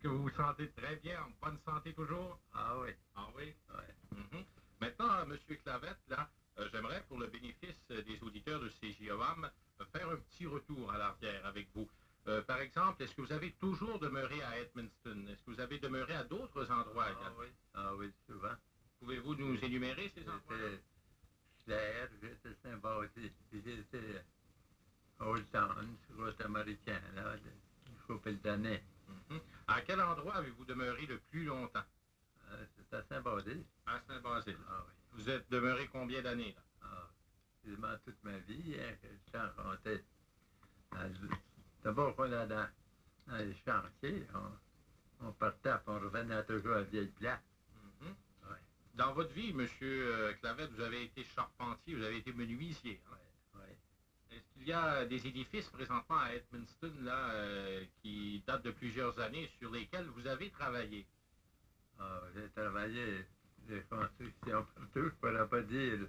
que vous vous sentez très bien, en bonne santé toujours? Ah oui. Ah oui? Ouais. Mhm. Maintenant, M. Clavette, là, j'aimerais, pour le bénéfice des auditeurs de CJOM, faire un petit retour à l'arrière avec vous. Par exemple, est-ce que vous avez toujours demeuré à Edmundston? Est-ce que vous avez demeuré à d'autres endroits également? Ah oui, souvent. Pouvez-vous nous énumérer ces endroits? J'étais Claire, j'étais Saint-Baptiste, puis j'étais Old Town, sur côte américain, là, une couple d'années. Mhm. À quel endroit avez-vous demeuré le plus longtemps? C'était à Saint-Basile. À Saint-Basile. Ah oui. Vous êtes demeuré combien d'années, là? Ah, quasiment toute ma vie, hein, que je rencontrais. D'abord, dans les chantiers, on partait, puis on revenait toujours à la vieille place. Mhm. Ouais. Dans votre vie, M. Clavette, vous avez été charpentier, vous avez été menuisier. Hein? Ouais. Est-ce qu'il y a des édifices présentement à Edmundston là, qui datent de plusieurs années sur lesquels vous avez travaillé? Ah, j'ai travaillé les constructions partout, je ne pourrais pas dire.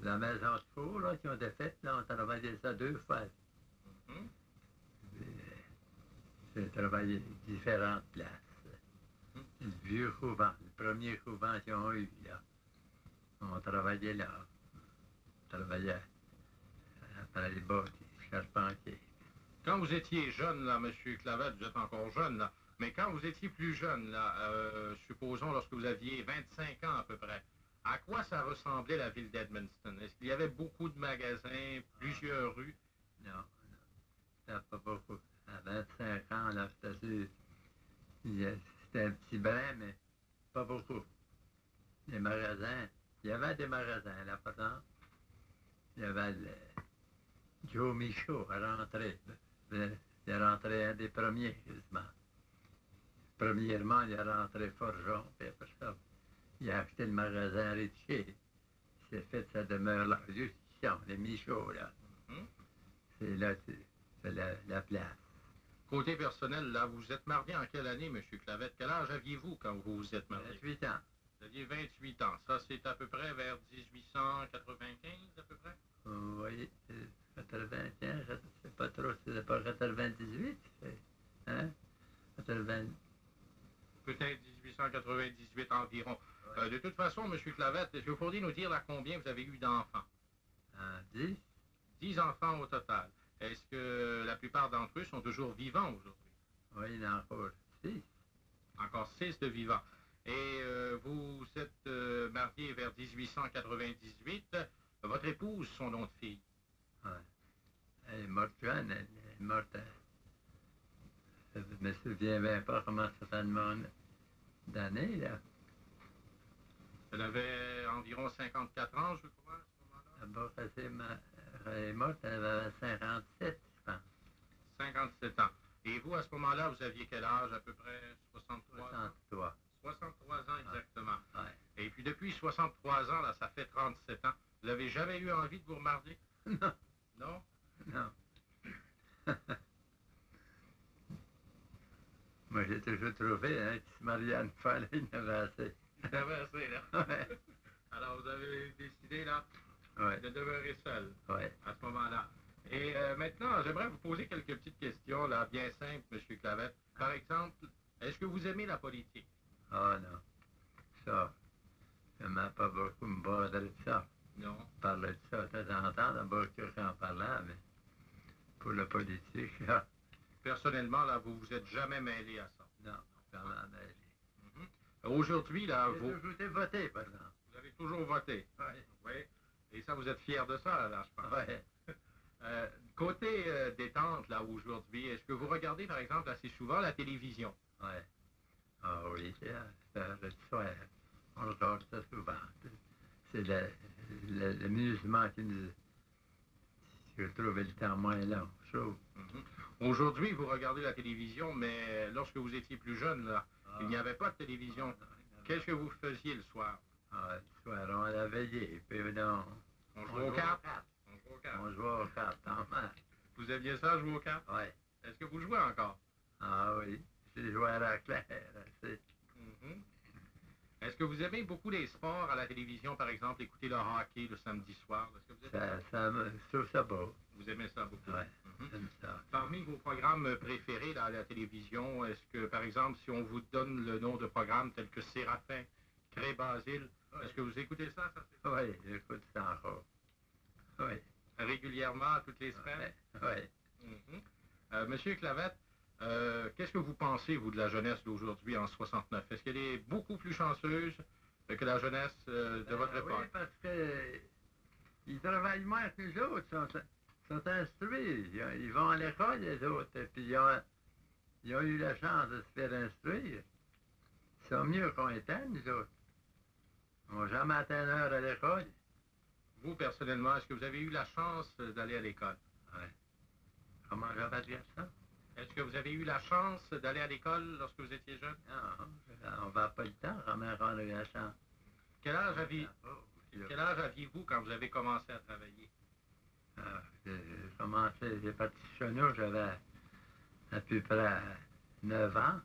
La maison de four là, qui ont été faites, là, on travaillait ça 2 fois. Mhm. J'ai travaillé différentes places. Mhm. Le vieux couvent, le premier couvent qu'ils ont eu, là. On travaillait là. On travaillait après les bâtisses, charpentier. Quand vous étiez jeune, là, M. Clavette, vous êtes encore jeune, là, mais quand vous étiez plus jeune, là, supposons lorsque vous aviez 25 ans à peu près, à quoi ça ressemblait la ville d'Edmundston? Est-ce qu'il y avait beaucoup de magasins, plusieurs rues? Non, c'était pas beaucoup. À 25 ans, là, c'était un petit brin, mais pas beaucoup. Les magasins, il y avait des magasins là, par exemple. Il y avait Joe Michaud à l'entrée. Il est rentré un des premiers, quasiment. Premièrement, il est rentré Forgeon, puis après ça, il a acheté le magasin Ritchie. Il s'est fait sa demeure là, juste ici, les Michaud, là. Mhm. C'est là, c'est la place. Côté personnel, là, vous êtes marié en quelle année, M. Clavette? Quel âge aviez-vous quand vous vous êtes marié? 28 ans. Vous aviez 28 ans. Ça, c'est à peu près vers 1895, à peu près? Oui, 95, je ne sais pas trop, c'est pas 98, hein? 80... Peut-être 1898 environ. Ouais. De toute façon, M. Clavette, est-ce que vous pourriez nous dire là combien vous avez eu d'enfants? 10? 10 enfants au total. Est-ce que la plupart d'entre eux sont toujours vivants aujourd'hui? Oui, il y en a encore 6. Encore 6 de vivants. Et vous êtes marié vers 1898. Votre épouse, son nom de fille? Ouais. Elle est morte jeune, elle est morte. Je ne me souviens bien pas comment ça fait le monde d'années, là. Elle avait environ 54 ans, je crois, à ce moment-là. D'abord, elle est morte, elle avait 57, je pense. 57 ans. Et vous, à ce moment-là, vous aviez quel âge, à peu près 63 ans? 63. 63 ans exactement. Ouais. Et puis depuis 63 ans, là, ça fait 37 ans. Vous n'avez jamais eu envie de vous remarier? Non. Non? Non. Moi, j'ai toujours trouvé, hein, que si Marianne fallait, il y en avait assez. Vous avez assez, là. Ouais. Alors, vous avez décidé, là, Ouais. de demeurer seul Ouais. à ce moment-là. Et maintenant, j'aimerais vous poser quelques petites questions, là, bien simples, M. Clavette. Par exemple, est-ce que vous aimez la politique? Ah non. Ça, je n'aime pas beaucoup me battre de ça. Non. Parler de ça de temps en temps, d'abord en parlant, mais pour la politique, là, Personnellement, là, vous vous êtes jamais mêlé à ça. non, vraiment mêlé. Mhm. Aujourd'hui, là, J'ai toujours été voté, par exemple. vous avez toujours voté. Oui. Oui. Et ça, vous êtes fier de ça, là, je pense. Ouais. Côté détente, là, aujourd'hui, est-ce que vous regardez, par exemple, assez souvent la télévision? Ouais. Ah oui, c'est le soir. On regarde ça souvent. C'est l'amusement qui nous... Je trouve le temps moins long, je trouve. Mhm. Aujourd'hui, vous regardez la télévision, mais lorsque vous étiez plus jeune, là, il n'y avait pas de télévision. Qu'est-ce que vous faisiez le soir? Ah, le soir, on allait veiller, puis non. On jouait aux cartes? On jouait aux cartes. On jouait aux cartes, en main. Vous aimiez ça, jouer aux cartes? Oui. Est-ce que vous jouez encore? Ah oui, j'ai joué à la claire, c'est... Mhm. Est-ce que vous aimez beaucoup les sports à la télévision, par exemple, écouter le hockey le samedi soir? Est-ce que vous êtes... Je trouve ça beau. Vous aimez ça beaucoup? Ouais. Mhm. J'aime ça. Parmi vos programmes préférés là, à la télévision, est-ce que, par exemple, si on vous donne le nom de programmes tels que Séraphin, Cré Basile, est-ce que vous écoutez ça? Oui, j'écoute ça encore. Oui. Régulièrement, toutes les semaines? Oui. Monsieur Clavette, qu'est-ce que vous pensez, vous, de la jeunesse d'aujourd'hui en 69? Est-ce qu'elle est beaucoup plus chanceuse que la jeunesse de votre époque? Oui, parce qu'ils travaillent moins que les autres, sont instruits. Ils vont à l'école, les autres, et puis ils ont eu la chance de se faire instruire. Ils sont mieux qu'on était, nous autres. On n'a jamais atteint l'heure à l'école. Vous, personnellement, est-ce que vous avez eu la chance d'aller à l'école? Oui. Comment je vais dire ça? Est-ce que vous avez eu la chance d'aller à l'école lorsque vous étiez jeune? Non, on va pas le temps, comment on a eu la chance. Quel âge aviez-vous quand vous avez commencé à travailler? J'ai commencé, j'ai parti chez nous, j'avais à peu près 9 ans.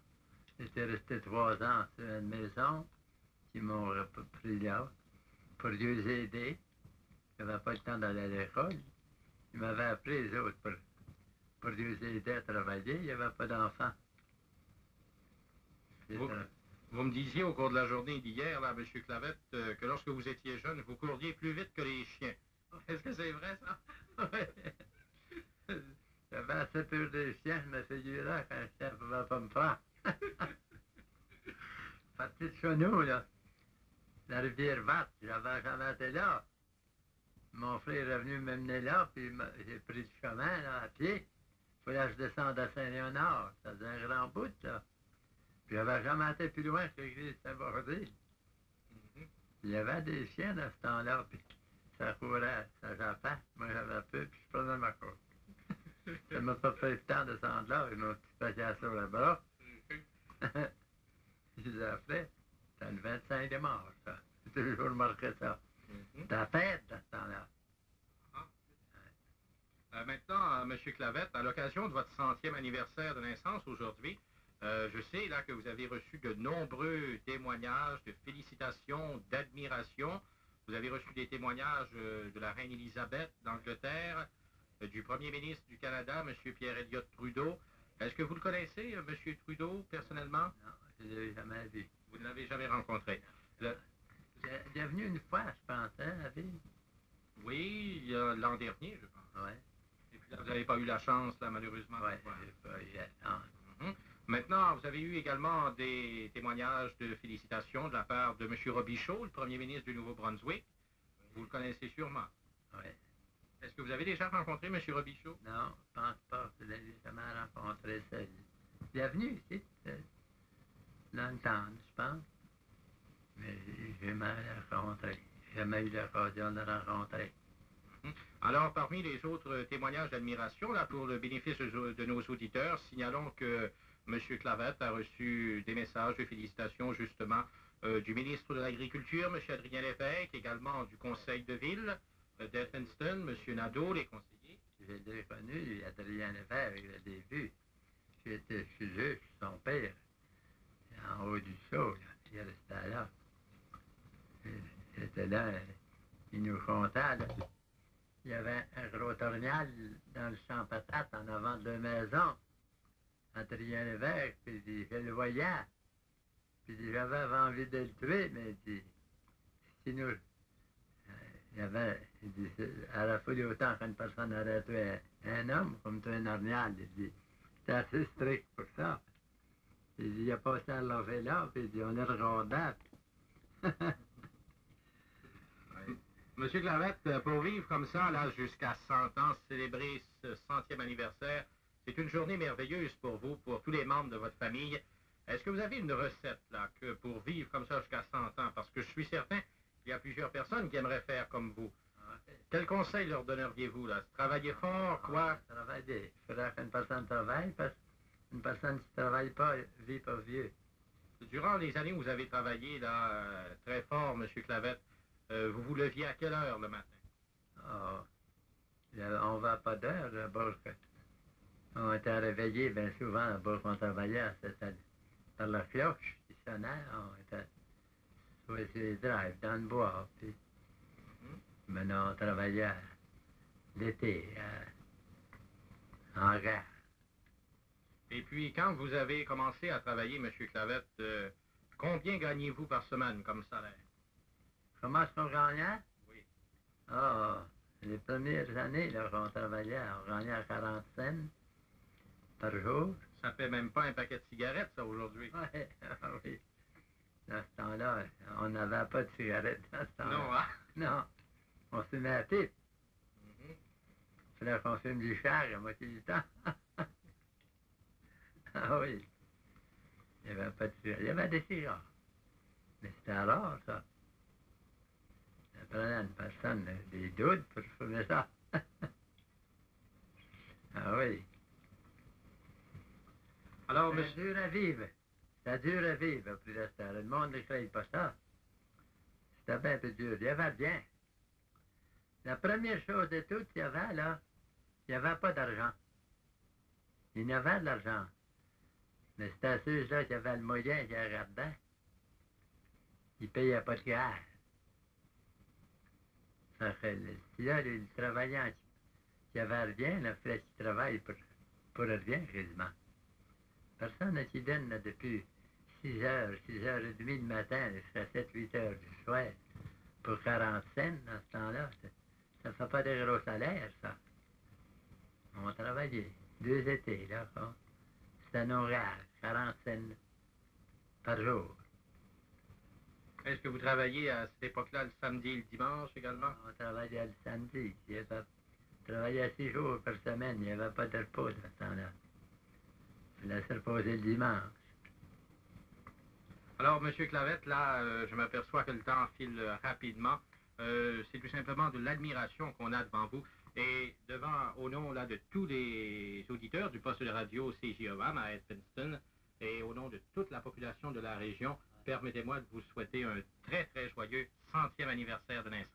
J'étais resté 3 ans sur une maison qui m'ont pris là pour les aider. Je n'avais pas le temps d'aller à l'école. Ils m'avaient appelé, les autres, pour les aider à travailler. Il n'y avait pas d'enfants. Vous me disiez au cours de la journée d'hier, là, M. Clavette, que lorsque vous étiez jeune, vous couriez plus vite que les chiens. Est-ce que c'est vrai, ça? Oui. J'avais assez peur des chiens, je me figurais qu'un chien ne pouvait pas me faire. Parti de chez nous, là, la rivière Vatte, j'avais jamais été là. Mon frère est venu m'amener là, puis j'ai pris le chemin, là, à pied. Il fallait que je descende à Saint-Léonard. Ça faisait un grand bout, là. Puis j'avais jamais été plus loin que l'église Saint-Bordé. Il y avait des chiens à ce temps-là, puis ça courait, ça jappait. Moi, j'avais peur, puis je prenais ma course. Ça m'a pas fait le temps de descendre là, avec mon petit paquet sur le bras. Je les ai appelés. C'était le 25 de mars, ça. J'ai toujours remarqué ça. C'était la fête, à ce temps-là. Maintenant, M. Clavette, à l'occasion de votre 100e anniversaire de naissance aujourd'hui, je sais là que vous avez reçu de nombreux témoignages de félicitations, d'admiration. Vous avez reçu des témoignages de la reine Élisabeth d'Angleterre, du premier ministre du Canada, M. Pierre Elliott Trudeau. Est-ce que vous le connaissez, M. Trudeau, personnellement? Non, je ne l'ai jamais vu. Vous ne l'avez jamais rencontré. Il est venu une fois, je pense, hein, à Ville? Oui, l'an dernier, je pense. Oui. Et puis là, vous n'avez pas eu la chance, là, malheureusement. Oui, je n'ai pas eu la chance. Maintenant, vous avez eu également des témoignages de félicitations de la part de M. Robichaud, le premier ministre du Nouveau-Brunswick. Vous le connaissez sûrement. Oui. Est-ce que vous avez déjà rencontré M. Robichaud? Non, je ne pense pas. Je l'ai jamais rencontré seul. Il est venu ici, dans le temps, je pense. Mais je n'ai jamais rencontré. J'ai jamais eu l'occasion de le rencontrer. Alors, parmi les autres témoignages d'admiration, là, pour le bénéfice de nos auditeurs, signalons que M. Clavette a reçu des messages de félicitations, justement, du ministre de l'Agriculture, M. Adrien Lévesque, également du conseil de ville d'Edmundston, M. Nadeau, les conseillers. J'ai déjà connu Adrien Lévesque, le début. J'étais chez eux, son père, en haut du saut, là. Il restait là. J'étais là, il nous comptait, là. Il y avait un gros torgnal dans le champ patate en avant de la maison. Adrien Lévesque, puis je le voyais. Puis j'avais envie de le tuer, mais si nous. Il y avait, il dit, à la folie autant qu'une personne aurait tué un homme, comme tué un orgnal. Il dit, c'était assez strict pour ça. Il dit, il a passé à l'enlever là, puis il dit, on le regardait. Monsieur Clavette, pour vivre comme ça, là, jusqu'à 100 ans, célébrer ce 100e anniversaire, c'est une journée merveilleuse pour vous, pour tous les membres de votre famille. Est-ce que vous avez une recette, là, que pour vivre comme ça jusqu'à 100 ans? Parce que je suis certain qu'il y a plusieurs personnes qui aimeraient faire comme vous. Quel conseil leur donneriez-vous, là? Travailler fort, quoi? Travailler. Il faudrait qu'une personne travaille, parce qu'une personne qui ne travaille pas vit pas vieux. Durant les années où vous avez travaillé, là, très fort, Monsieur Clavette, vous vous leviez à quelle heure le matin? On ne va pas d'heure, d'abord. On était réveillés bien souvent, d'abord qu'on travaillait, c'était par la cloche qui sonnait, on était sur les drives, dans le bois, puis maintenant on travaillait l'été, en rare. Et puis, quand vous avez commencé à travailler, M. Clavette, combien gagnez-vous par semaine comme salaire? Comment est-ce qu'on gagnait? Oui. Ah, les premières années, là, qu'on travaillait, on gagnait à 40 cents par jour. Ça fait même pas un paquet de cigarettes, ça, aujourd'hui. Ouais, ah oui. Dans ce temps-là, on n'avait pas de cigarettes dans ce temps-là. Non, hein? Non. On se met à pipe. Mhm. Il fallait qu'on fume du char à moitié du temps. Ah oui. Il n'y avait pas de cigarettes. Il y avait des cigares. Mais c'était rare, ça. Ça prenait une personne, des doutes pour fumer ça. Ah oui. Alors, C'est monsieur... dur à vivre. C'est dur à vivre, plus de ça. Le monde ne crée pas ça. C'était bien peu dur. Il y avait bien. La première chose de tout, il y avait, là, il n'y avait pas d'argent. Il y avait de l'argent. Mais c'était ceux-là qui avaient le moyen qui regardaient. Ils ne payaient pas de gaz. Ça fait, là, les travailleurs qui avaient rien, là, il fallait qu'ils travaillent pour rien, quasiment. Personne qui donne là, depuis 6 heures, 6h30 le matin, jusqu'à 7-8 heures du soir, pour 40 cents dans ce temps-là. Ça ne fait pas de gros salaire, ça. On travaillait 2 étés, là. Hein. C'était nos rares, 40 cents par jour. Est-ce que vous travaillez à cette époque-là le samedi et le dimanche également? On travaillait le samedi. On travaillait 6 jours par semaine. Il n'y avait pas de repos dans ce temps-là. Il fallait se reposer le dimanche. Alors, M. Clavette, là, je m'aperçois que le temps file rapidement. C'est tout simplement de l'admiration qu'on a devant vous. Et devant, au nom là, de tous les auditeurs du poste de radio CJOM à Edmundston, et au nom de toute la population de la région, permettez-moi de vous souhaiter un très, très joyeux 100e anniversaire de naissance.